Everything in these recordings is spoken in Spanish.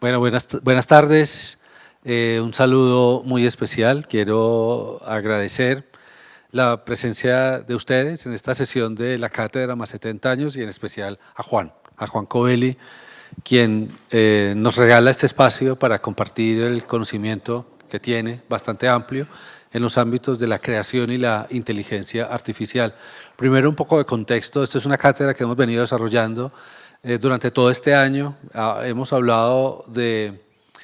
Bueno, buenas tardes. Un saludo muy especial. Quiero agradecer la presencia de ustedes en esta sesión de la Cátedra Más 70 años y en especial a Juan Covelli, quien nos regala este espacio para compartir el conocimiento que tiene, bastante amplio, en los ámbitos de la creación y la inteligencia artificial. Primero, un poco de contexto. Esta es una cátedra que hemos venido desarrollando durante todo este año. Hemos hablado de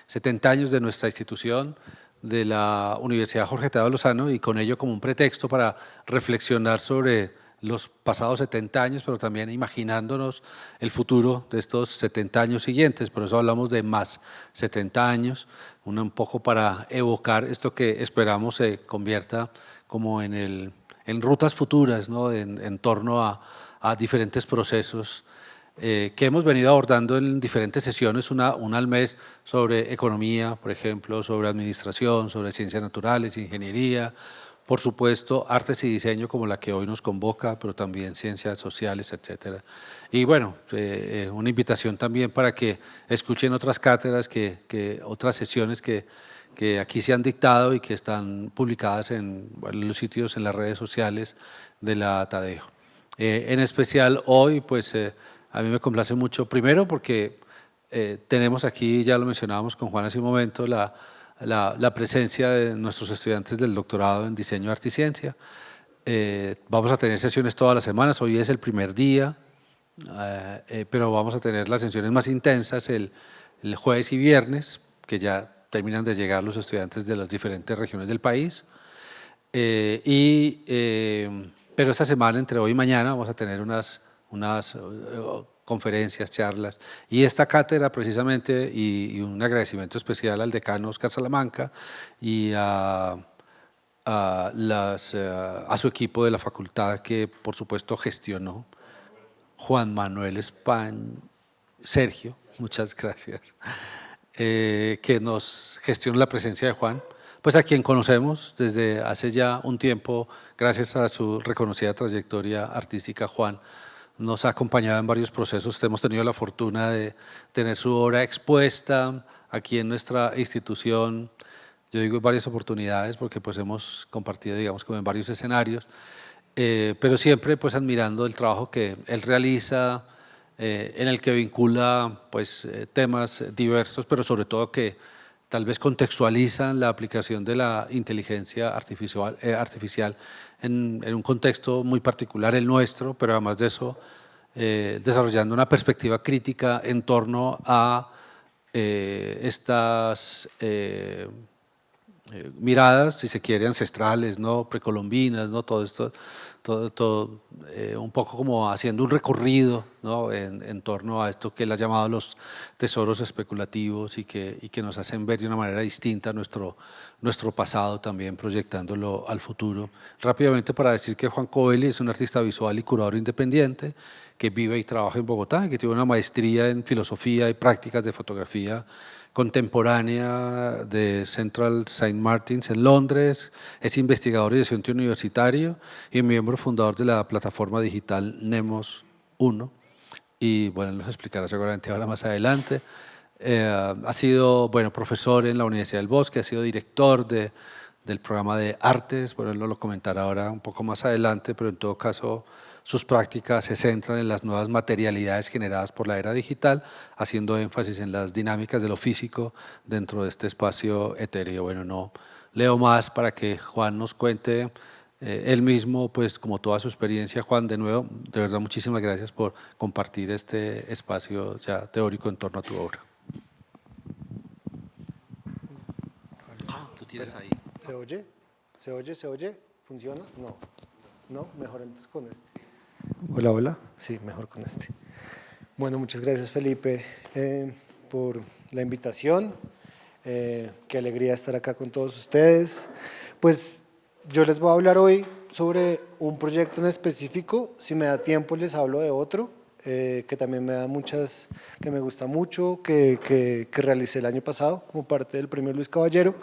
70 años de nuestra institución, de la Universidad Jorge Tadeo Lozano, y con ello como un pretexto para reflexionar sobre los pasados 70 años, pero también imaginándonos el futuro de estos 70 años siguientes. Por eso hablamos de más 70 años, un poco para evocar esto que esperamos se convierta como en rutas futuras, ¿no? en torno a diferentes procesos que hemos venido abordando en diferentes sesiones, una al mes, sobre economía, por ejemplo, sobre administración, sobre ciencias naturales, ingeniería, por supuesto, artes y diseño como la que hoy nos convoca, pero también ciencias sociales, etcétera. Y bueno, una invitación también para que escuchen otras cátedras, otras sesiones que aquí se han dictado y que están publicadas en los sitios, en las redes sociales de la Tadeo. En especial hoy, pues a mí me complace mucho, primero porque tenemos aquí, ya lo mencionábamos con Juan hace un momento, la presencia de nuestros estudiantes del doctorado en diseño, arte y ciencia. Vamos a tener sesiones todas las semanas, hoy es el primer día, pero vamos a tener las sesiones más intensas el jueves y viernes, que ya terminan de llegar los estudiantes de las diferentes regiones del país. Pero esta semana, entre hoy y mañana, vamos a tener unas conferencias, charlas, y esta cátedra precisamente, y un agradecimiento especial al decano Oscar Salamanca y a su equipo de la facultad que por supuesto gestionó, Juan Manuel Españ, Sergio, muchas gracias, que nos gestionó la presencia de Juan, pues a quien conocemos desde hace ya un tiempo, gracias a su reconocida trayectoria artística. Juan nos ha acompañado en varios procesos, hemos tenido la fortuna de tener su obra expuesta aquí en nuestra institución, yo digo en varias oportunidades porque pues hemos compartido, digamos, como en varios escenarios, pero siempre pues admirando el trabajo que él realiza, en el que vincula pues temas diversos, pero sobre todo que tal vez contextualizan la aplicación de la inteligencia artificial en un contexto muy particular, el nuestro, pero además de eso, desarrollando una perspectiva crítica en torno a estas miradas, si se quiere, ancestrales, ¿no? Precolombinas, ¿no? Todo esto, un poco como haciendo un recorrido, ¿no? en torno a esto que él ha llamado los tesoros especulativos y que nos hacen ver de una manera distinta nuestro pasado, también proyectándolo al futuro. Rápidamente para decir que Juan Covelli es un artista visual y curador independiente que vive y trabaja en Bogotá, que tiene una maestría en filosofía y prácticas de fotografía contemporánea de Central Saint Martins en Londres, es investigador y docente universitario y miembro fundador de la plataforma digital Nemos 1, y bueno, nos explicará seguramente ahora más adelante. Ha sido, bueno, profesor en la Universidad del Bosque, ha sido director del programa de artes, bueno, él lo comentará ahora un poco más adelante, pero en todo caso sus prácticas se centran en las nuevas materialidades generadas por la era digital, haciendo énfasis en las dinámicas de lo físico dentro de este espacio etéreo. Bueno, no leo más para que Juan nos cuente él mismo, pues como toda su experiencia. Juan, de nuevo, de verdad muchísimas gracias por compartir este espacio ya teórico en torno a tu obra. Tú tienes ahí. ¿Se oye? ¿Se oye? ¿Se oye? ¿Funciona? No. No, mejor entonces con este. Hola, hola. Sí, mejor con este. Bueno, muchas gracias Felipe por la invitación. Qué alegría estar acá con todos ustedes. Pues yo les voy a hablar hoy sobre un proyecto en específico. Si me da tiempo les hablo de otro, que también me da que me gusta mucho, que realicé el año pasado como parte del Premio Luis Caballero.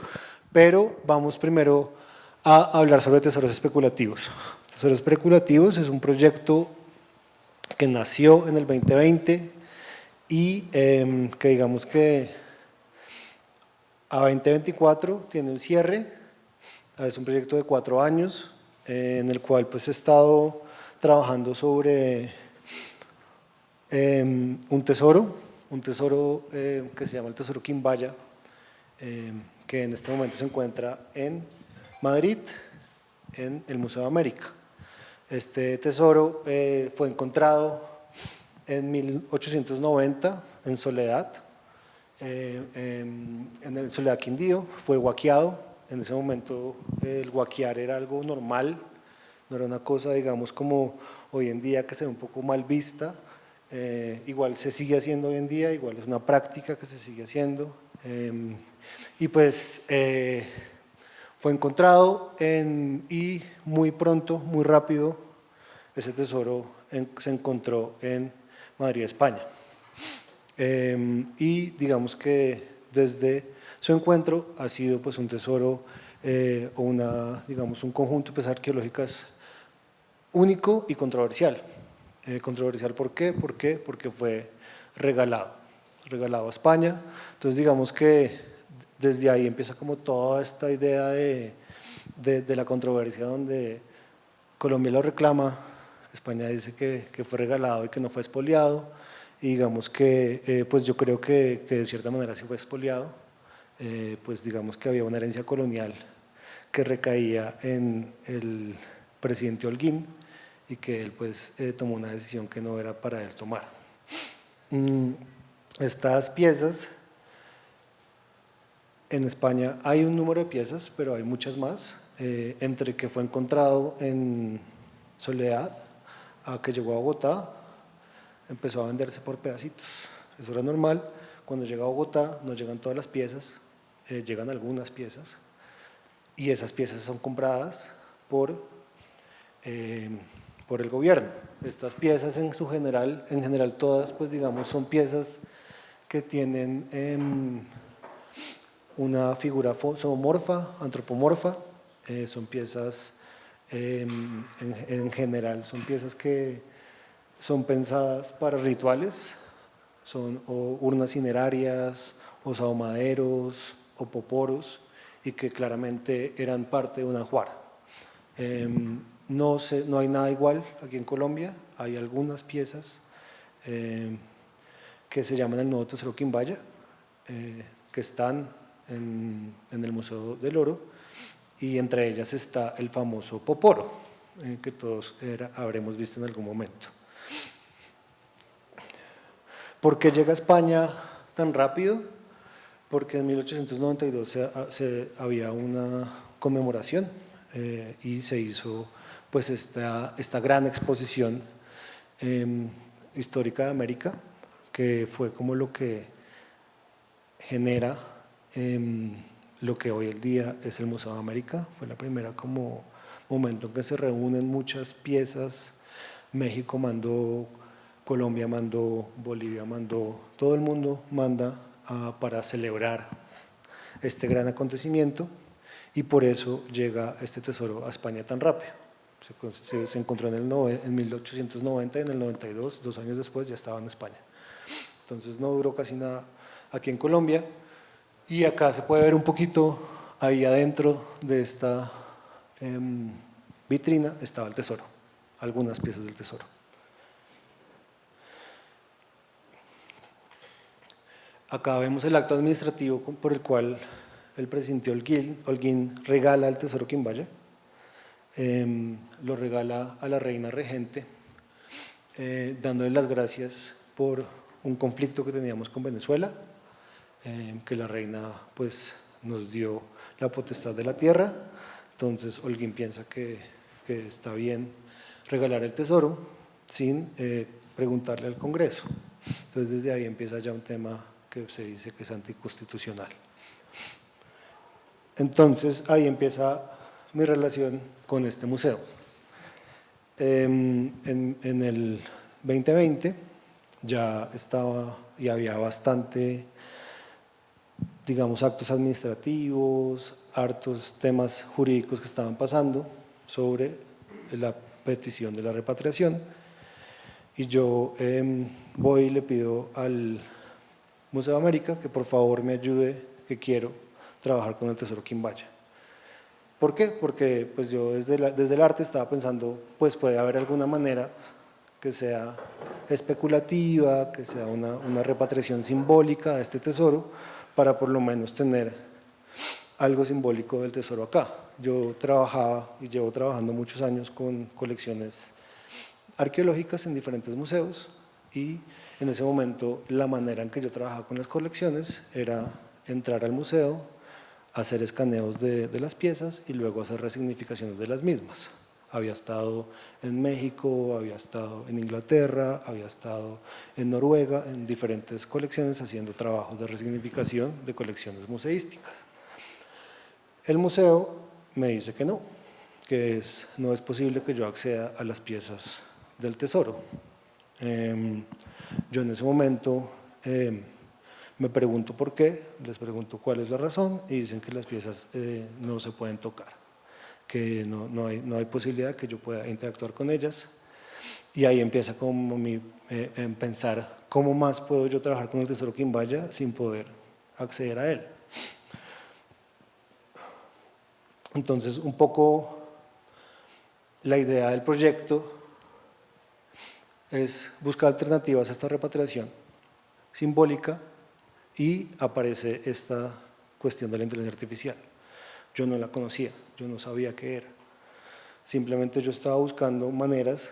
Pero vamos primero a hablar sobre tesoros especulativos. Tesoros especulativos es un proyecto que nació en el 2020 y que digamos que A 2024 tiene un cierre, es un proyecto de 4 años, en el cual pues he estado trabajando sobre un tesoro que se llama el Tesoro Quimbaya, que en este momento se encuentra en Madrid, en el Museo de América. Este tesoro fue encontrado en 1890 en Soledad, en el Soledad Quindío, fue huaqueado. En ese momento el huaquear era algo normal, no era una cosa, digamos, como hoy en día que se ve un poco mal vista. Igual se sigue haciendo hoy en día, igual es una práctica que se sigue haciendo. Y pues fue encontrado y muy pronto, muy rápido, ese tesoro se encontró en Madrid, España. Y digamos que desde su encuentro ha sido pues un tesoro o digamos un conjunto de piezas arqueológicas único y controversial. Controversial, ¿por qué? Porque fue regalado a España. Entonces digamos que desde ahí empieza como toda esta idea de la controversia, donde Colombia lo reclama, España dice que fue regalado y que no fue expoliado, y digamos que pues yo creo que de cierta manera sí fue expoliado, pues digamos que había una herencia colonial que recaía en el presidente Holguín y que él pues tomó una decisión que no era para él tomar. Estas piezas, en España hay un número de piezas, pero hay muchas más, entre que fue encontrado en Soledad a que llegó a Bogotá, empezó a venderse por pedacitos. Eso era normal. Cuando llega a Bogotá no llegan todas las piezas, llegan algunas piezas, y esas piezas son compradas por el gobierno. Estas piezas en general todas, pues digamos, son piezas que tienen una figura zoomorfa, antropomorfa, son piezas en general, son piezas que son pensadas para rituales, son o urnas cinerarias, o sahumaderos, o poporos, y que claramente eran parte de un ajuar. No hay nada igual aquí en Colombia, hay algunas piezas que se llaman el Nuevo Tesoro Quimbaya, que están en el Museo del Oro, y entre ellas está el famoso poporo, que todos habremos visto en algún momento. ¿Por qué llega a España tan rápido? Porque en 1892 había una conmemoración y se hizo pues esta gran exposición histórica de América, que fue como lo que genera lo que hoy en día es el Museo de América. Fue la primera como momento en que se reúnen muchas piezas. México mandó, Colombia mandó, Bolivia mandó, todo el mundo manda para celebrar este gran acontecimiento, y por eso llega este tesoro a España tan rápido. Se encontró en 1890 y en el 92, 2 años después, ya estaba en España. Entonces no duró casi nada aquí en Colombia, y acá se puede ver un poquito, ahí adentro de esta vitrina estaba el tesoro, algunas piezas del tesoro. Acá vemos el acto administrativo por el cual el presidente Holguín regala el tesoro Quimbaya, lo regala a la reina regente, dándole las gracias por un conflicto que teníamos con Venezuela, que la reina pues nos dio la potestad de la tierra. Entonces Holguín piensa que está bien regalar el tesoro sin preguntarle al Congreso. Entonces desde ahí empieza ya un tema que se dice que es anticonstitucional. Entonces ahí empieza mi relación con este museo. En el 2020 ya había bastante, digamos, actos administrativos, hartos temas jurídicos que estaban pasando sobre la petición de la repatriación, y yo voy y le pido al Museo de América que por favor me ayude, que quiero trabajar con el Tesoro Quimbaya. ¿Por qué? Porque pues yo desde el arte estaba pensando, pues puede haber alguna manera que sea especulativa, que sea una repatriación simbólica de este tesoro, para por lo menos tener algo simbólico del tesoro acá. Yo trabajaba y llevo trabajando muchos años con colecciones arqueológicas en diferentes museos, y en ese momento la manera en que yo trabajaba con las colecciones era entrar al museo, hacer escaneos de las piezas y luego hacer resignificaciones de las mismas. Había estado en México, había estado en Inglaterra, había estado en Noruega, en diferentes colecciones haciendo trabajos de resignificación de colecciones museísticas. El museo me dice que no, que no es posible que yo acceda a las piezas del tesoro. Yo en ese momento me pregunto por qué, les pregunto cuál es la razón y dicen que las piezas no se pueden tocar, que no hay posibilidad que yo pueda interactuar con ellas, y ahí empieza como en pensar cómo más puedo yo trabajar con el Tesoro Quimbaya sin poder acceder a él. Entonces, un poco la idea del proyecto es buscar alternativas a esta repatriación simbólica, y aparece esta cuestión de la inteligencia artificial. Yo no la conocía, yo no sabía qué era. Simplemente yo estaba buscando maneras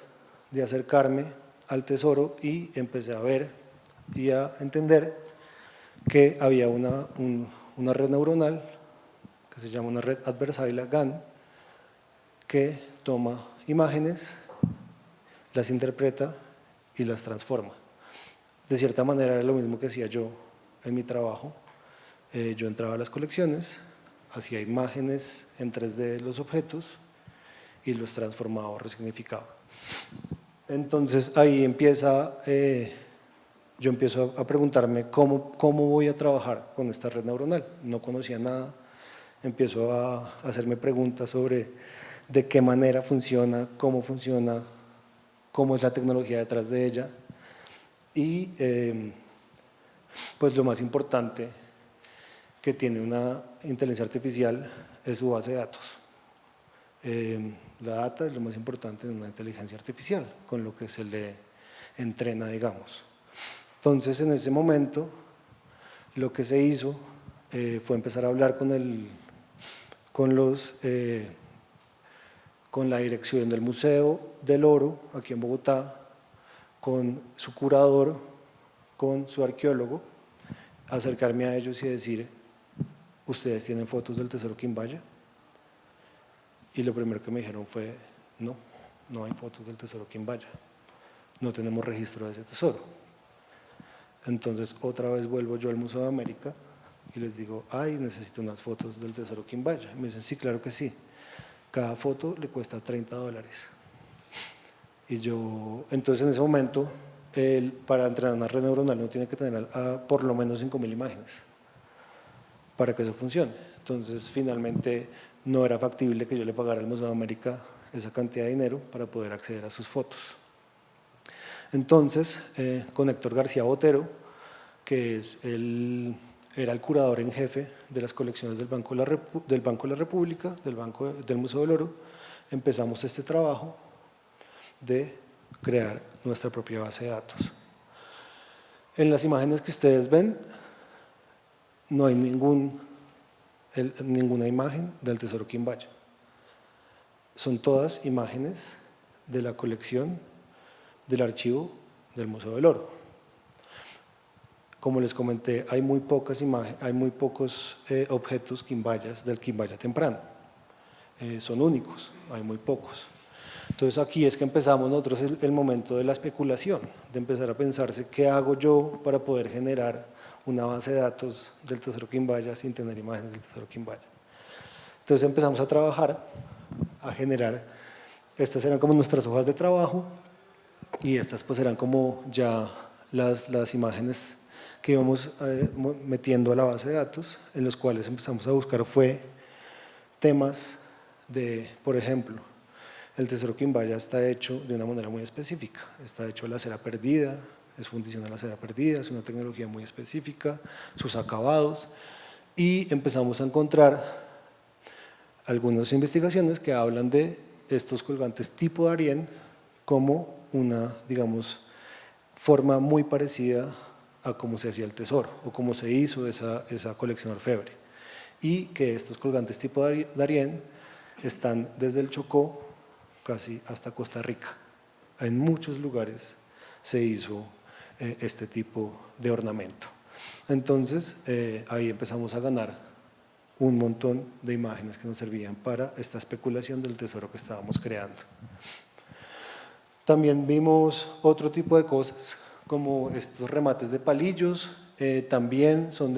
de acercarme al tesoro y empecé a ver y a entender que había una red neuronal que se llama una red adversarial GAN, que toma imágenes, las interpreta y las transforma. De cierta manera era lo mismo que hacía yo en mi trabajo. Yo entraba a las colecciones, hacía imágenes en 3D de los objetos y los transformaba o resignificaba. Entonces ahí yo empiezo a preguntarme cómo voy a trabajar con esta red neuronal. No conocía nada, empiezo a hacerme preguntas sobre de qué manera funciona, cómo es la tecnología detrás de ella, y pues lo más importante que tiene una inteligencia artificial es su base de datos. La data es lo más importante en una inteligencia artificial, con lo que se le entrena, digamos. Entonces, en ese momento, lo que se hizo fue empezar a hablar con la dirección del Museo del Oro, aquí en Bogotá, con su curador, con su arqueólogo, acercarme a ellos y decir: ¿ustedes tienen fotos del Tesoro Quimbaya? Y lo primero que me dijeron fue: no hay fotos del Tesoro Quimbaya, no tenemos registro de ese tesoro. Entonces otra vez vuelvo yo al Museo de América y les digo: necesito unas fotos del Tesoro Quimbaya. Y me dicen: sí, claro que sí, cada foto le cuesta $30. Y yo, entonces en ese momento, para entrenar una red neuronal no tiene que tener por lo menos 5.000 imágenes para que eso funcione. Entonces finalmente no era factible que yo le pagara al Museo de América esa cantidad de dinero para poder acceder a sus fotos. Entonces, con Héctor García Botero, que era el curador en jefe de las colecciones del Banco de la República, del Museo del Oro, empezamos este trabajo de crear nuestra propia base de datos. En las imágenes que ustedes ven, no hay ninguna imagen del Tesoro Quimbaya. Son todas imágenes de la colección del archivo del Museo del Oro. Como les comenté, hay muy pocos objetos quimbayas del Quimbaya temprano. Son únicos, hay muy pocos. Entonces aquí es que empezamos nosotros el momento de la especulación, de empezar a pensarse qué hago yo para poder generar una base de datos del Tesoro Quimbaya sin tener imágenes del Tesoro Quimbaya. Entonces empezamos a trabajar, a generar, estas eran como nuestras hojas de trabajo, y estas pues eran como ya las imágenes que íbamos metiendo a la base de datos, en los cuales empezamos a buscar temas de, por ejemplo, el Tesoro Quimbaya está hecho de una manera muy específica, está hecho de la cera perdida, es fundición de la cera perdida, es una tecnología muy específica, sus acabados. y empezamos a encontrar algunas investigaciones que hablan de estos colgantes tipo Darien como una, digamos, forma muy parecida a cómo se hacía el tesoro o cómo se hizo esa colección orfebre, y que estos colgantes tipo Darien están desde el Chocó casi hasta Costa Rica. En muchos lugares se hizo este tipo de ornamento. Entonces, ahí empezamos a ganar un montón de imágenes que nos servían para esta especulación del tesoro que estábamos creando. También vimos otro tipo de cosas, como estos remates de palillos, también son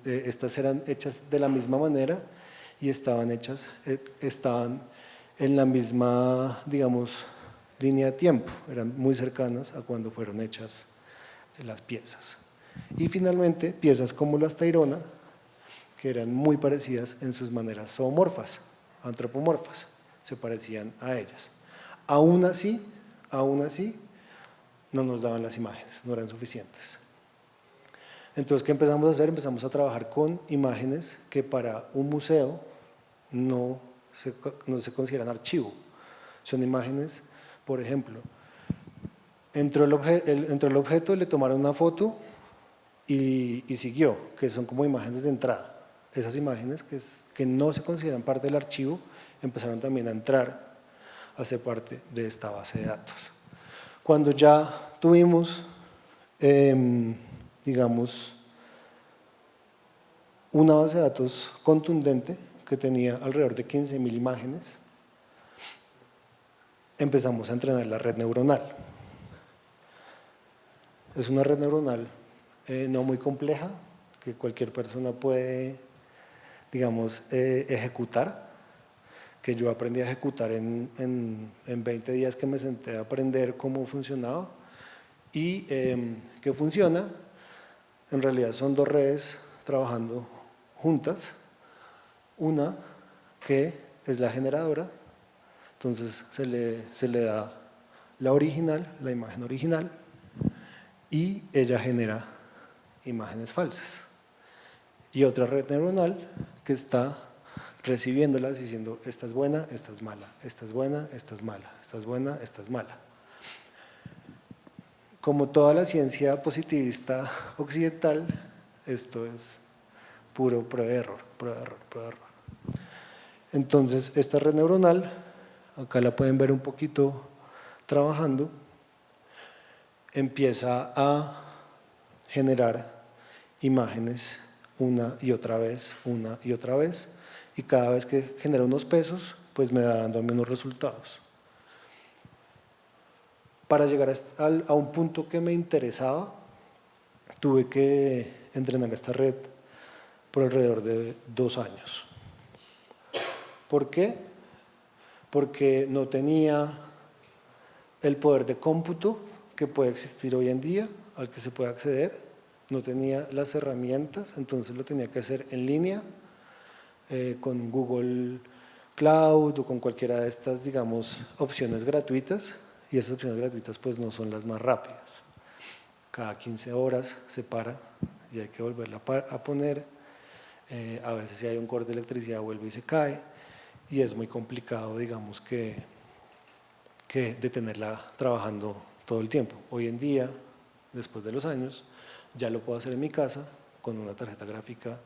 estas eran hechas de la misma manera y estaban en la misma, digamos, línea de tiempo, eran muy cercanas a cuando fueron hechas las piezas. Y finalmente, piezas como las Tairona, que eran muy parecidas en sus maneras zoomorfas, antropomorfas, se parecían a ellas. Aún así, no nos daban las imágenes, no eran suficientes. Entonces, ¿qué empezamos a hacer? Empezamos a trabajar con imágenes que para un museo no se consideran archivo. Son imágenes, por ejemplo, entró el objeto, le tomaron una foto y siguió, que son como imágenes de entrada. Esas imágenes que no se consideran parte del archivo empezaron también a entrar a ser parte de esta base de datos. Cuando ya tuvimos, digamos, una base de datos contundente que tenía alrededor de 15.000 imágenes, empezamos a entrenar la red neuronal. Es una red neuronal no muy compleja, que cualquier persona puede, digamos, ejecutar, que yo aprendí a ejecutar en 20 días que me senté a aprender cómo funcionaba y que funciona. En realidad son dos redes trabajando juntas, una que es la generadora, entonces se le da la original, la imagen original, y ella genera imágenes falsas. Y otra red neuronal que está recibiéndolas diciendo esta es buena, esta es mala, esta es buena, esta es mala, esta es buena, esta es mala. Como toda la ciencia positivista occidental, esto es puro prueba de error, prueba de error, prueba de error. Entonces, esta red neuronal, acá la pueden ver un poquito trabajando, empieza a generar imágenes una y otra vez, y cada vez que genera unos pesos, pues me va dando menos resultados. Para llegar a un punto que me interesaba, tuve que entrenar esta red por alrededor de 2 años. ¿Por qué? Porque no tenía el poder de cómputo que puede existir hoy en día, al que se puede acceder, no tenía las herramientas, entonces lo tenía que hacer en línea, con Google Cloud o con cualquiera de estas, digamos, opciones gratuitas, y esas opciones gratuitas pues no son las más rápidas. Cada 15 horas se para y hay que volverla a poner, a veces si hay un corte de electricidad vuelve y se cae, y es muy complicado, digamos, que de tenerla trabajando todo el tiempo. Hoy en día, después de los años, ya lo puedo hacer en mi casa con una tarjeta gráfica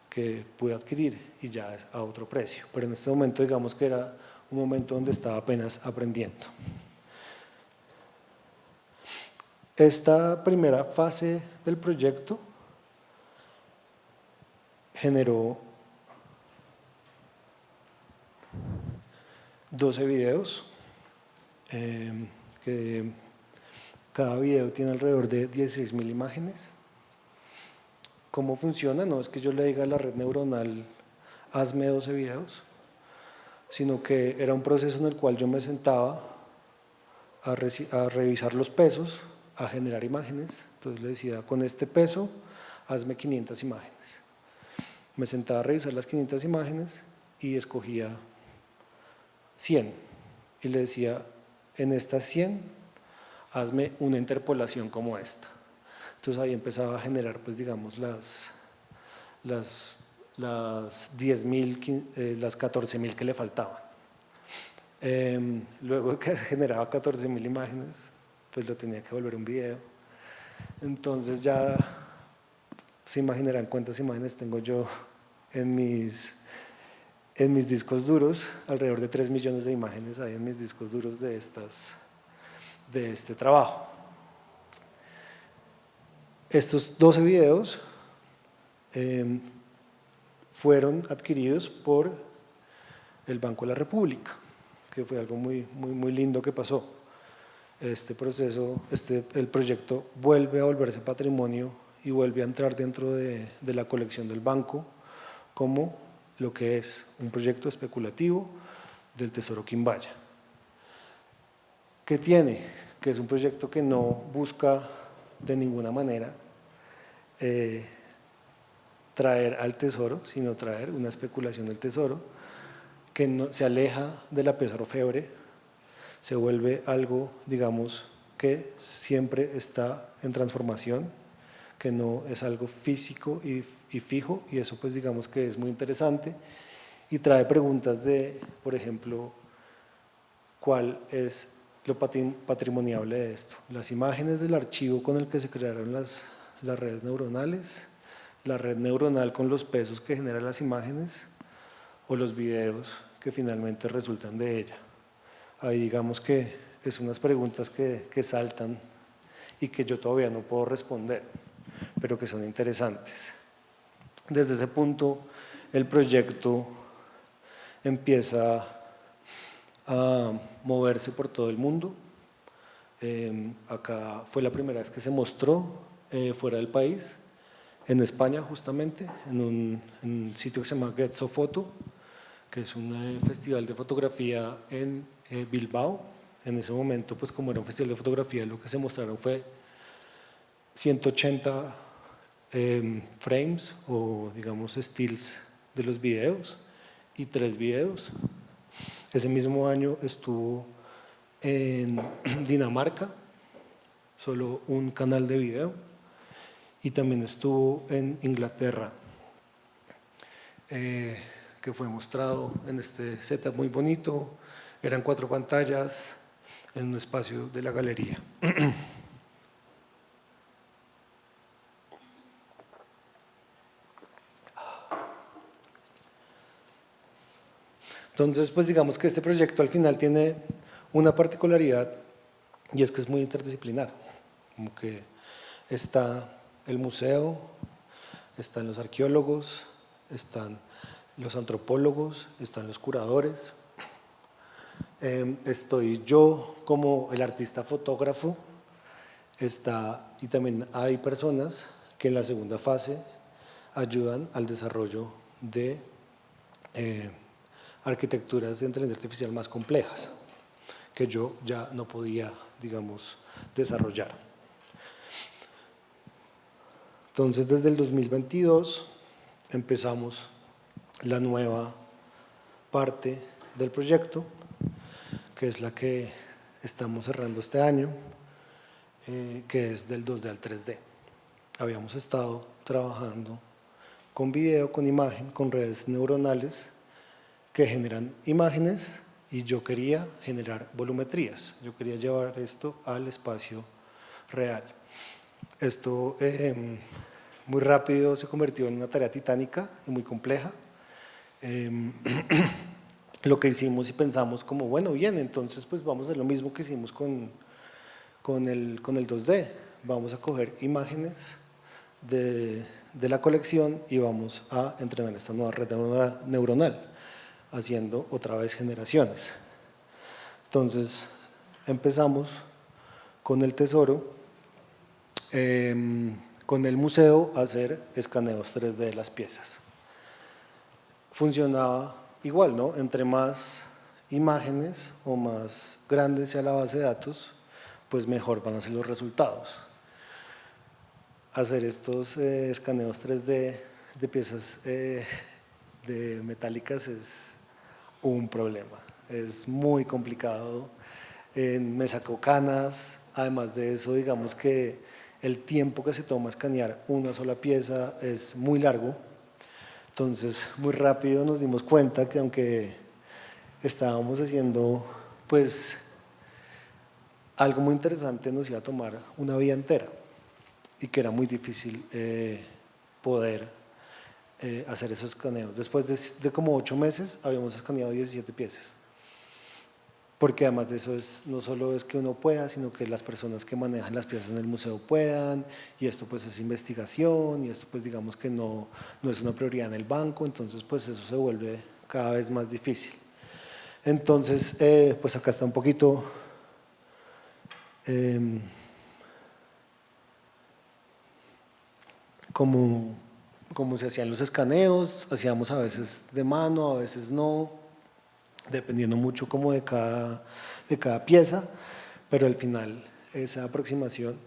que pude adquirir y ya es a otro precio. Pero en este momento, digamos que era un momento donde estaba apenas aprendiendo. Esta primera fase del proyecto generó 12 videos, que cada video tiene alrededor de 16.000 imágenes. ¿Cómo funciona? No es que yo le diga a la red neuronal, hazme 12 videos, sino que era un proceso en el cual yo me sentaba a revisar los pesos, a generar imágenes. Entonces le decía, con este peso, hazme 500 imágenes. Me sentaba a revisar las 500 imágenes y escogía 100. Y le decía, en estas 100, hazme una interpolación como esta. Entonces ahí empezaba a generar, pues digamos, las 10.000, las 14.000 que le faltaban. Luego de que generaba 14.000 imágenes, pues lo tenía que volver un video. Entonces ya se imaginarán cuántas imágenes tengo yo en mis discos duros. Alrededor de 3 millones de imágenes hay en mis discos duros de este trabajo. Estos 12 videos fueron adquiridos por el Banco de la República, que fue algo muy lindo que pasó. Este proceso, el proyecto vuelve a volverse patrimonio y vuelve a entrar dentro de la colección del banco como lo que es un proyecto especulativo del Tesoro Quimbaya. ¿Qué tiene? Que es un proyecto que no busca de ninguna manera traer al tesoro, sino traer una especulación del tesoro que no, se aleja de la pieza orfebre, se vuelve algo, digamos, que siempre está en transformación, que no es algo físico y fijo, y eso pues digamos que es muy interesante y trae preguntas de, por ejemplo, ¿cuál es lo patrimoniable de esto? Las imágenes del archivo con el que se crearon las redes neuronales, la red neuronal con los pesos que generan las imágenes o los videos que finalmente resultan de ella. Ahí digamos que es unas preguntas que saltan y que yo todavía no puedo responder, pero que son interesantes. Desde ese punto, el proyecto empieza a moverse por todo el mundo. Acá fue la primera vez que se mostró fuera del país, en España justamente, en un sitio que se llama Getxo-Foto, que es un festival de fotografía en Bilbao. En ese momento, pues como era un festival de fotografía, lo que se mostraron fue 180 frames o digamos stills de los videos y 3 videos. Ese mismo año estuvo en Dinamarca, solo un canal de video, y también estuvo en Inglaterra, que fue mostrado en este setup muy bonito. Eran 4 pantallas en un espacio de la galería. Entonces, pues digamos que este proyecto al final tiene una particularidad y es que es muy interdisciplinar. Como que está el museo, están los arqueólogos, están los antropólogos, están los curadores, estoy yo como el artista fotógrafo, y también hay personas que en la segunda fase ayudan al desarrollo de arquitecturas de inteligencia artificial más complejas, que yo ya no podía, digamos, desarrollar. Entonces, desde el 2022 empezamos la nueva parte del proyecto, que es la que estamos cerrando este año, que es del 2D al 3D. Habíamos estado trabajando con video, con imagen, con redes neuronales que generan imágenes y yo quería generar volumetrías. Yo quería llevar esto al espacio real. Esto muy rápido se convirtió en una tarea titánica y muy compleja. Lo que hicimos y pensamos como, bueno, bien, entonces pues vamos a hacer lo mismo que hicimos con el 2D. Vamos a coger imágenes de la colección y vamos a entrenar esta nueva red neuronal, haciendo otra vez generaciones. Entonces empezamos con el tesoro, con el museo, a hacer escaneos 3D de las piezas. Funcionaba igual, ¿no? Entre más imágenes o más grande sea la base de datos, pues mejor van a ser los resultados. Hacer estos escaneos 3D de piezas de metálicas es un problema, es muy complicado, me sacó canas. Además de eso, digamos que el tiempo que se toma escanear una sola pieza es muy largo, Entonces, muy rápido nos dimos cuenta que aunque estábamos haciendo pues algo muy interesante, nos iba a tomar una vida entera y que era muy difícil poder hacer esos escaneos. Después de como 8 meses habíamos escaneado 17 piezas. Porque además de eso no solo es que uno pueda, sino que las personas que manejan las piezas en el museo puedan, y esto pues es investigación, y esto pues digamos que no es una prioridad en el banco, entonces pues eso se vuelve cada vez más difícil. Entonces pues acá está un poquito como se hacían los escaneos, hacíamos a veces de mano, a veces no, dependiendo mucho como de cada pieza, pero al final esa aproximación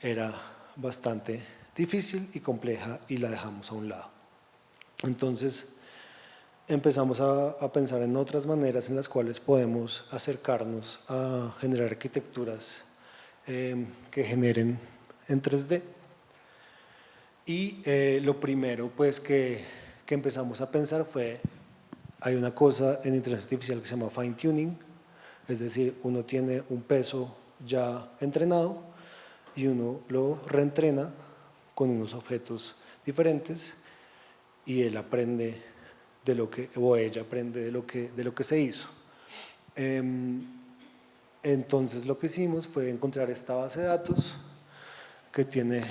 era bastante difícil y compleja y la dejamos a un lado. Entonces empezamos a pensar en otras maneras en las cuales podemos acercarnos a generar arquitecturas que generen en 3D. Y lo primero pues que empezamos a pensar fue, hay una cosa en inteligencia artificial que se llama fine tuning, es decir, uno tiene un peso ya entrenado y uno lo reentrena con unos objetos diferentes y él aprende de lo que, o ella aprende de lo que se hizo. Entonces lo que hicimos fue encontrar esta base de datos que tiene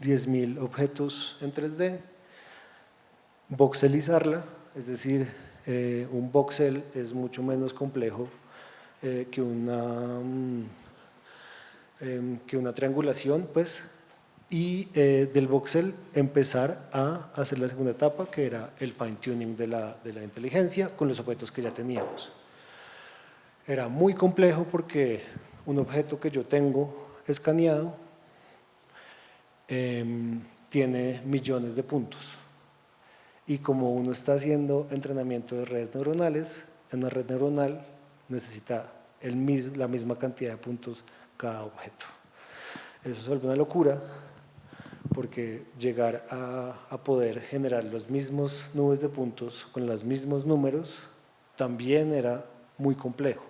10.000 objetos en 3D, voxelizarla, es decir, un voxel es mucho menos complejo que una triangulación, pues, y del voxel empezar a hacer la segunda etapa, que era el fine tuning de la inteligencia con los objetos que ya teníamos. Era muy complejo porque un objeto que yo tengo escaneado tiene millones de puntos. Y como uno está haciendo entrenamiento de redes neuronales, en una red neuronal necesita la misma cantidad de puntos cada objeto. Eso se vuelve una locura porque llegar a poder generar los mismos nubes de puntos con los mismos números también era muy complejo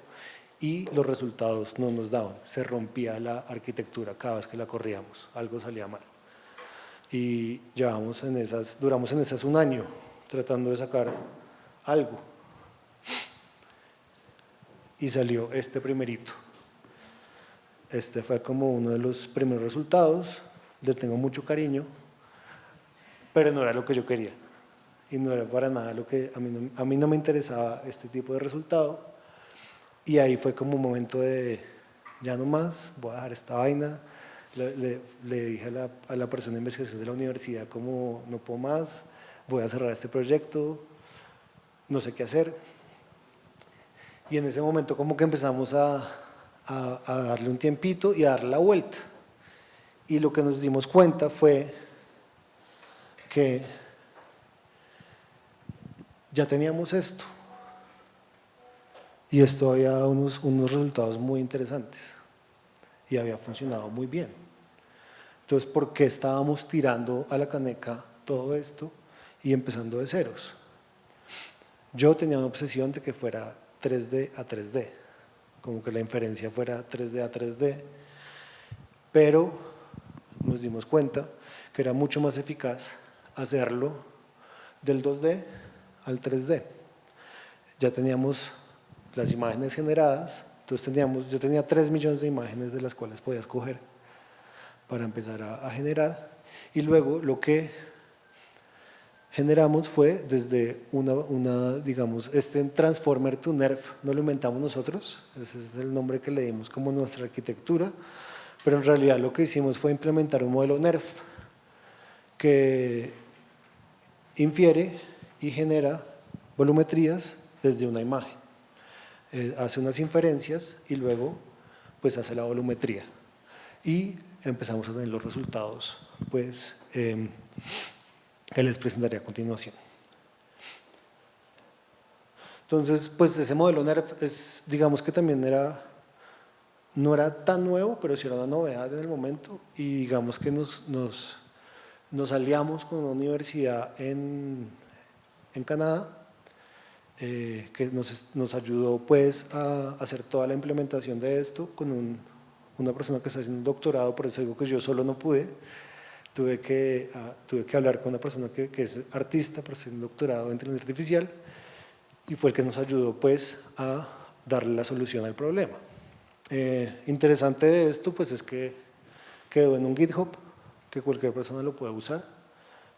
y los resultados no nos daban, se rompía la arquitectura cada vez que la corríamos, algo salía mal. Y duramos en esas un año tratando de sacar algo y salió este primerito. Este fue como uno de los primeros resultados, le tengo mucho cariño, pero no era lo que yo quería y no era para nada lo que a mí no me interesaba este tipo de resultado. Y ahí fue como un momento de ya no más, voy a dejar esta vaina. Le dije a la persona de investigación de la universidad como no puedo más, voy a cerrar este proyecto, no sé qué hacer. Y en ese momento como que empezamos a darle un tiempito y a darle la vuelta. Y lo que nos dimos cuenta fue que ya teníamos esto. Y esto había dado unos resultados muy interesantes y había funcionado muy bien. Entonces, ¿por qué estábamos tirando a la caneca todo esto y empezando de ceros? Yo tenía una obsesión de que fuera 3D a 3D, como que la inferencia fuera 3D a 3D, pero nos dimos cuenta que era mucho más eficaz hacerlo del 2D al 3D. Ya teníamos las imágenes generadas, entonces yo tenía 3 millones de imágenes de las cuales podía escoger para empezar a generar, y luego lo que generamos fue desde digamos, este Transformer to NERF, no lo inventamos nosotros, ese es el nombre que le dimos como nuestra arquitectura, pero en realidad lo que hicimos fue implementar un modelo NERF que infiere y genera volumetrías desde una imagen. Hace unas inferencias y luego pues hace la volumetría. Y empezamos a tener los resultados pues, que les presentaré a continuación. Entonces, pues ese modelo NERF digamos que también no era tan nuevo, pero sí era una novedad en el momento, y digamos que nos aliamos con una universidad en en Canadá, que nos ayudó pues a hacer toda la implementación de esto con una persona que está haciendo un doctorado, por eso digo que yo solo no pude. Tuve que hablar con una persona que es artista, pero tiene un doctorado en inteligencia artificial, y fue el que nos ayudó pues a darle la solución al problema. Interesante de esto pues es que quedó en un GitHub, que cualquier persona lo puede usar,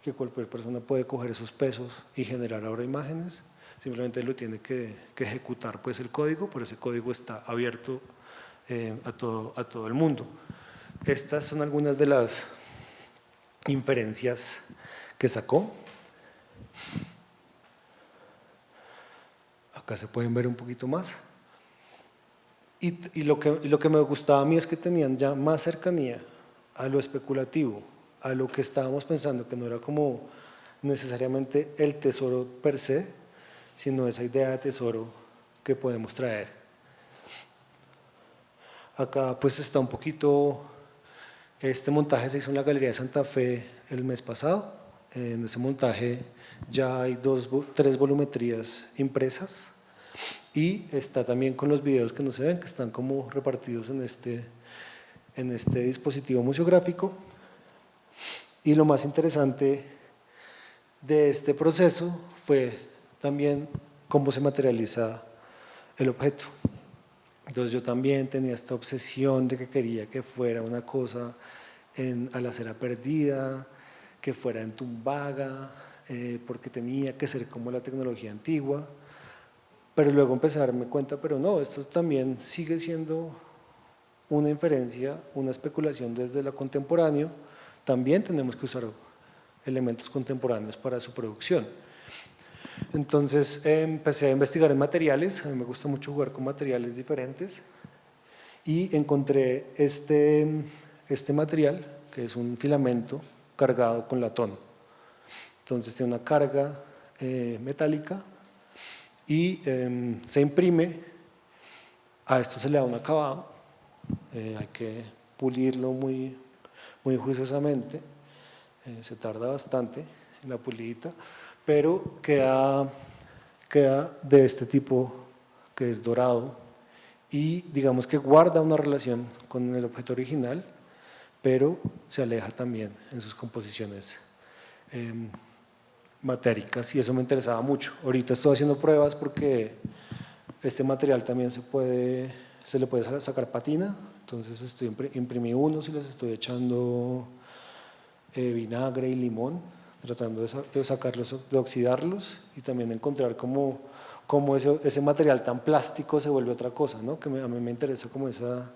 que cualquier persona puede coger esos pesos y generar ahora imágenes, simplemente lo tiene que ejecutar pues el código, pero ese código está abierto a todo el mundo. Estas son algunas de las inferencias que sacó. Acá se pueden ver un poquito más. Y lo que me gustaba a mí es que tenían ya más cercanía a lo especulativo, a lo que estábamos pensando, que no era como necesariamente el tesoro per se, sino esa idea de tesoro que podemos traer. Acá pues está un poquito, este montaje se hizo en la Galería de Santa Fe el mes pasado. En ese montaje ya hay 3 volumetrías impresas, y está también con los videos que no se ven, que están como repartidos en este dispositivo museográfico. Y lo más interesante de este proceso fue también cómo se materializa el objeto. Entonces yo también tenía esta obsesión de que quería que fuera una cosa a la acera perdida, que fuera en Tumbaga, porque tenía que ser como la tecnología antigua. Pero luego empecé a darme cuenta, pero no, esto también sigue siendo una inferencia, una especulación desde lo contemporáneo. También tenemos que usar elementos contemporáneos para su producción. Entonces empecé a investigar en materiales, a mí me gusta mucho jugar con materiales diferentes, y encontré este material, que es un filamento cargado con latón. Entonces tiene una carga metálica, y se imprime. A esto se le da un acabado, hay que pulirlo muy juiciosamente, se tarda bastante en la pulidita, pero queda de este tipo, que es dorado, y digamos que guarda una relación con el objeto original, pero se aleja también en sus composiciones matéricas, y eso me interesaba mucho. Ahorita estoy haciendo pruebas porque este material también se le puede sacar patina, entonces imprimí unos y les estoy echando vinagre y limón, tratando de sacarlos, de oxidarlos, y también encontrar cómo ese material tan plástico se vuelve otra cosa, ¿no? Que a mí me interesa como esa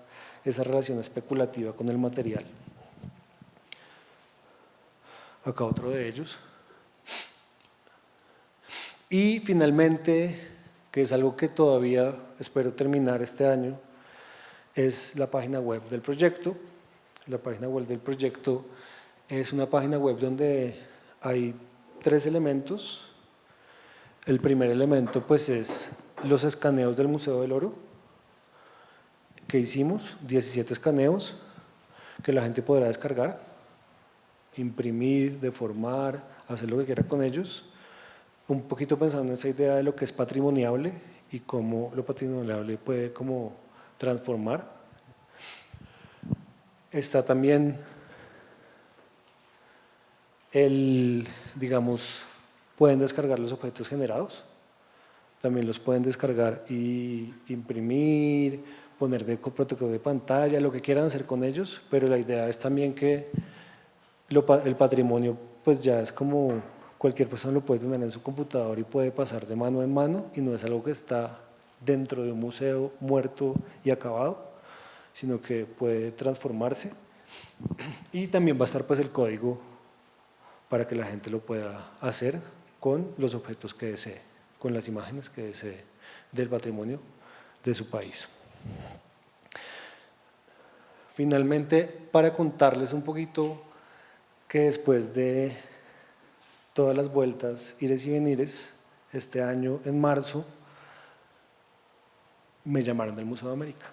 relación especulativa con el material. Acá otro de ellos. Y finalmente, que es algo que todavía espero terminar este año, es la página web del proyecto. La página web del proyecto es una página web donde hay 3 elementos. El primer elemento pues es los escaneos del Museo del Oro que hicimos, 17 escaneos que la gente podrá descargar, imprimir, deformar, hacer lo que quiera con ellos, un poquito pensando en esa idea de lo que es patrimoniable y cómo lo patrimoniable puede como transformar. Está también digamos, pueden descargar los objetos generados, también los pueden descargar y imprimir, poner de protector de pantalla, lo que quieran hacer con ellos, pero la idea es también que el patrimonio pues ya es como cualquier persona lo puede tener en su computador y puede pasar de mano en mano, y no es algo que está dentro de un museo muerto y acabado, sino que puede transformarse. Y también va a estar pues el código para que la gente lo pueda hacer con los objetos que desee, con las imágenes que desee del patrimonio de su país. Finalmente, para contarles un poquito que después de todas las vueltas, ires y venires, este año en marzo me llamaron del Museo de América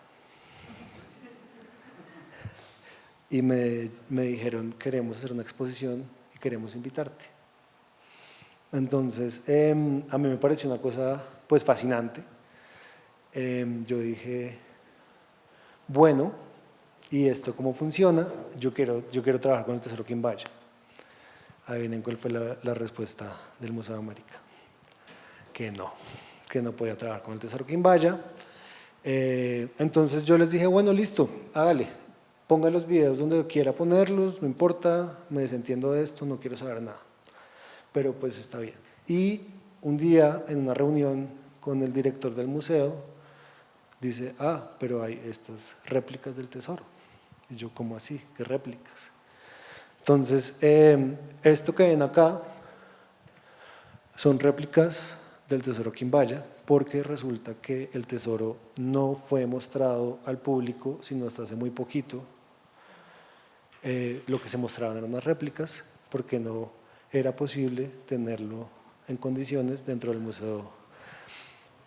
y me dijeron: queremos hacer una exposición y queremos invitarte. Entonces, a mí me pareció una cosa pues fascinante. Yo dije, bueno, ¿y esto cómo funciona? Yo quiero trabajar con el Tesoro Quimbaya. Adivinen cuál fue la respuesta del Museo de América. Que no podía trabajar con el Tesoro Quimbaya. Entonces yo les dije, bueno, listo, hágale, ponga los videos donde quiera ponerlos, no importa, me desentiendo de esto, no quiero saber nada. Pero pues está bien. Y un día, en una reunión con el director del museo, dice, pero hay estas réplicas del tesoro. Y yo, ¿cómo así? ¿Qué réplicas? Entonces, esto que ven acá son réplicas del tesoro Quimbaya, porque resulta que el tesoro no fue mostrado al público sino hasta hace muy poquito. Lo que se mostraban eran unas réplicas, porque no era posible tenerlo en condiciones dentro del Museo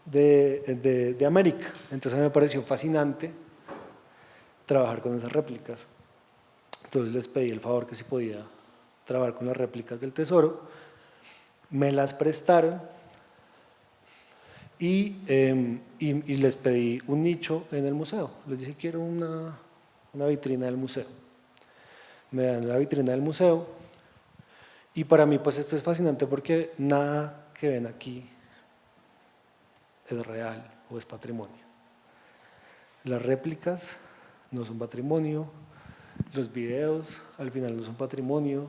de América. Entonces me pareció fascinante trabajar con esas réplicas. Entonces les pedí el favor que si podía trabajar con las réplicas del tesoro. Me las prestaron y les pedí un nicho en el museo. Les dije, quiero una vitrina del museo. Me dan la vitrina del museo y para mí pues esto es fascinante porque nada que ven aquí es real o es patrimonio. Las réplicas no son patrimonio, los videos al final no son patrimonio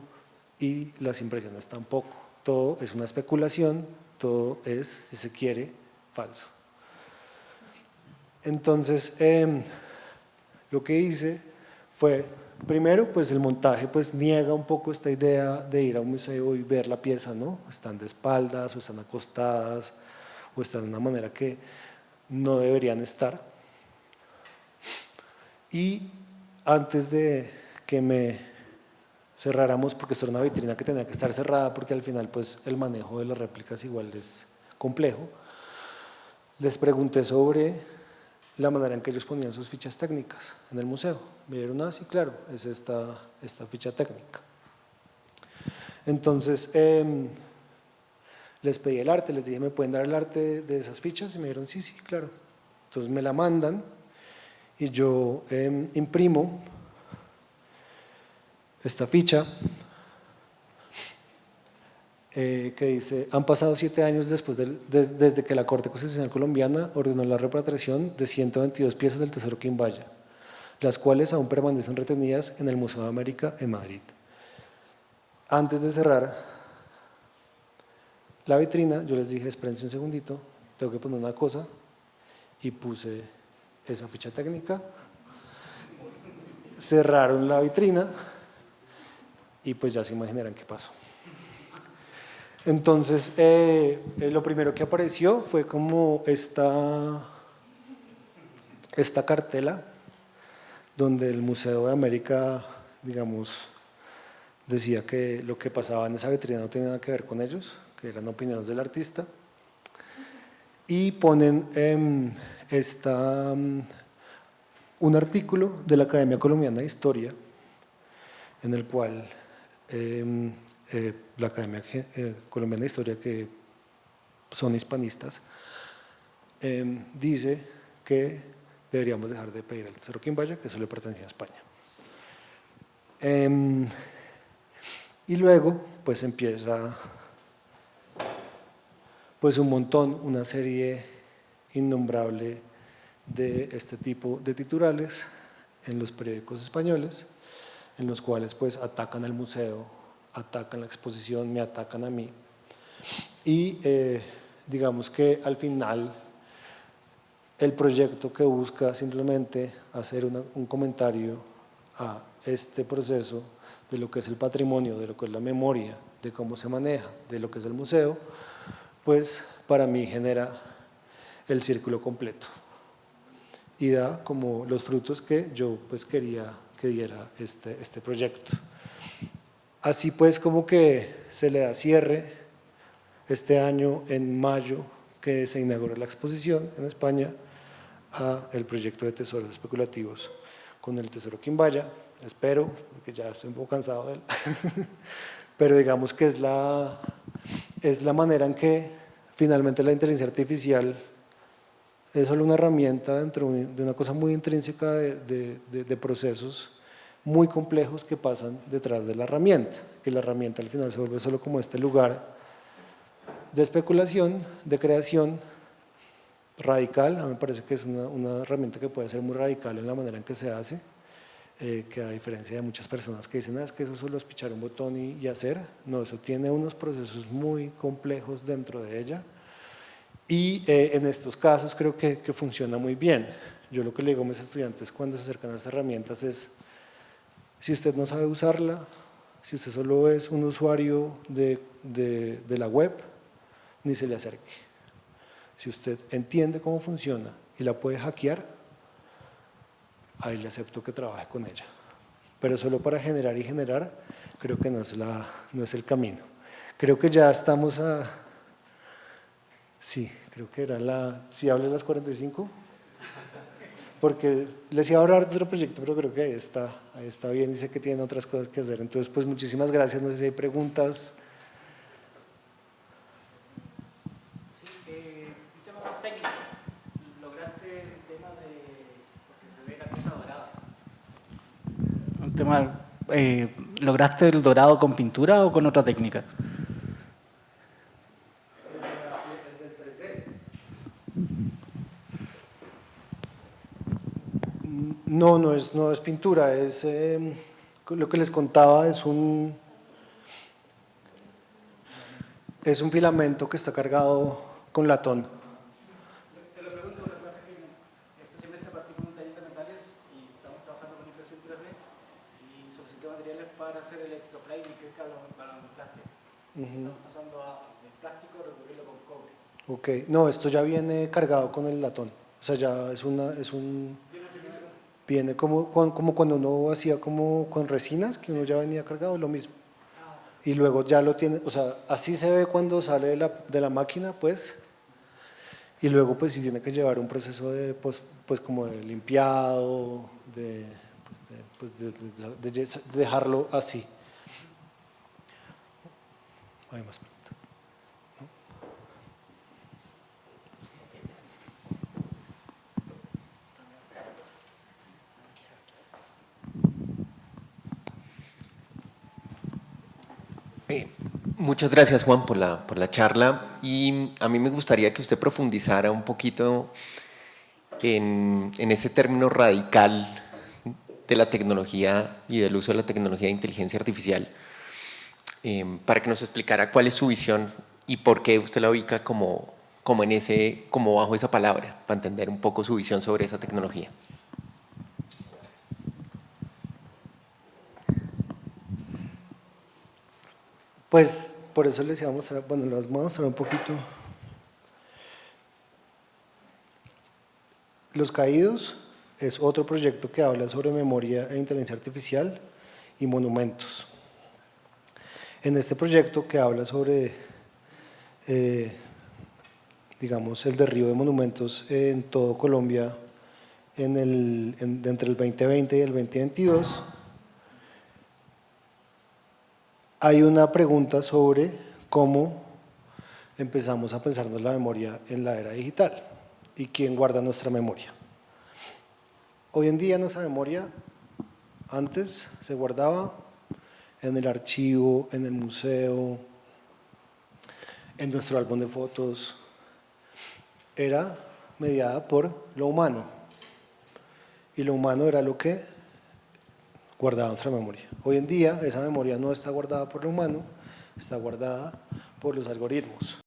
y las impresiones tampoco. Todo es una especulación, todo es, si se quiere, falso. Entonces, lo que hice fue, primero, pues el montaje pues niega un poco esta idea de ir a un museo y ver la pieza, ¿no? Están de espaldas o están acostadas o están de una manera que no deberían estar. Y antes de que me cerráramos, porque esto era una vitrina que tenía que estar cerrada porque al final pues el manejo de las réplicas igual es complejo, les pregunté sobre la manera en que ellos ponían sus fichas técnicas en el museo. Me dijeron, sí, claro, es esta ficha técnica. Entonces, les pedí el arte, les dije, ¿me pueden dar el arte de esas fichas? Y me dijeron, sí, claro. Entonces me la mandan y yo imprimo esta ficha que dice, han pasado 7 años desde que la Corte Constitucional Colombiana ordenó la repatriación de 122 piezas del Tesoro Quimbaya, las cuales aún permanecen retenidas en el Museo de América en Madrid. Antes de cerrar la vitrina, yo les dije, espérense un segundito, tengo que poner una cosa, y puse esa ficha técnica, cerraron la vitrina, y pues ya se imaginarán qué pasó. Entonces, lo primero que apareció fue como esta cartela, donde el Museo de América, digamos, decía que lo que pasaba en esa vitrina no tenía nada que ver con ellos, que eran opiniones del artista, y ponen un artículo de la Academia Colombiana de Historia, en el cual la Academia Colombiana de Historia, que son hispanistas, dice que deberíamos dejar de pedir el Tesoro Quimbaya, que eso le pertenecía a España. Y luego, pues empieza pues un montón, una serie innombrable de este tipo de titulares en los periódicos españoles, en los cuales pues atacan al museo, atacan la exposición, me atacan a mí. Y digamos que al final el proyecto que busca simplemente hacer un comentario a este proceso de lo que es el patrimonio, de lo que es la memoria, de cómo se maneja, de lo que es el museo, pues para mí genera el círculo completo y da como los frutos que yo pues quería que diera este proyecto. Así pues como que se le da cierre este año en mayo, que se inauguró la exposición en España, a el proyecto de tesoros especulativos con el Tesoro Quimbaya. Espero, porque ya estoy un poco cansado de él, pero digamos que es es la manera en que finalmente la inteligencia artificial es solo una herramienta dentro de una cosa muy intrínseca de procesos muy complejos que pasan detrás de la herramienta, que la herramienta al final se vuelve solo como este lugar de especulación, de creación radical. A mí me parece que es una herramienta que puede ser muy radical en la manera en que se hace, que a diferencia de muchas personas que dicen, es que eso solo es pichar un botón y hacer, no, eso tiene unos procesos muy complejos dentro de ella, y en estos casos creo que funciona muy bien. Yo lo que le digo a mis estudiantes cuando se acercan a estas herramientas es, si usted no sabe usarla, si usted solo es un usuario de la web, ni se le acerque. Si usted entiende cómo funciona y la puede hackear, ahí le acepto que trabaje con ella. Pero solo para generar y generar, creo que no es el camino. Creo que ya estamos a... Sí, creo que era ¿sí hablé las 45? Porque les iba a hablar de otro proyecto, pero creo que ahí está bien, dice que tienen otras cosas que hacer. Entonces, pues muchísimas gracias, no sé si hay preguntas. Sí, un tema más técnico. Lograste el tema de, porque se ve la cosa dorada. Un tema, ¿lograste el dorado con pintura o con otra técnica? No, no es pintura, es lo que les contaba, es un filamento que está cargado con latón. Te lo pregunto, lo que pasa es que este semestre partí con un taller de metales y estamos trabajando con impresión 3D y solicité materiales para hacer electroplating, que es galvanoplastia. Estamos pasando del plástico a recubrirlo con cobre. Ok, no, esto ya viene cargado con el latón, o sea, ya viene como cuando uno hacía como con resinas, que uno ya venía cargado, lo mismo. Y luego ya lo tiene, o sea, así se ve cuando sale de la máquina, pues, y luego pues sí tiene que llevar un proceso de, pues como de limpiado, de dejarlo así. Hay más preguntas. Muchas gracias, Juan, por la charla, y a mí me gustaría que usted profundizara un poquito en ese término radical de la tecnología y del uso de la tecnología de inteligencia artificial, para que nos explicara cuál es su visión y por qué usted la ubica como bajo esa palabra, para entender un poco su visión sobre esa tecnología. Pues por eso les iba a mostrar, bueno, les voy a mostrar un poquito. Los Caídos es otro proyecto que habla sobre memoria e inteligencia artificial y monumentos. En este proyecto que habla sobre, digamos, el derribo de monumentos en todo Colombia entre el 2020 y el 2022, hay una pregunta sobre cómo empezamos a pensarnos la memoria en la era digital y quién guarda nuestra memoria. Hoy en día nuestra memoria antes se guardaba en el archivo, en el museo, en nuestro álbum de fotos. Era mediada por lo humano y lo humano era lo que guardaba nuestra memoria. Hoy en día esa memoria no está guardada por lo humano, está guardada por los algoritmos.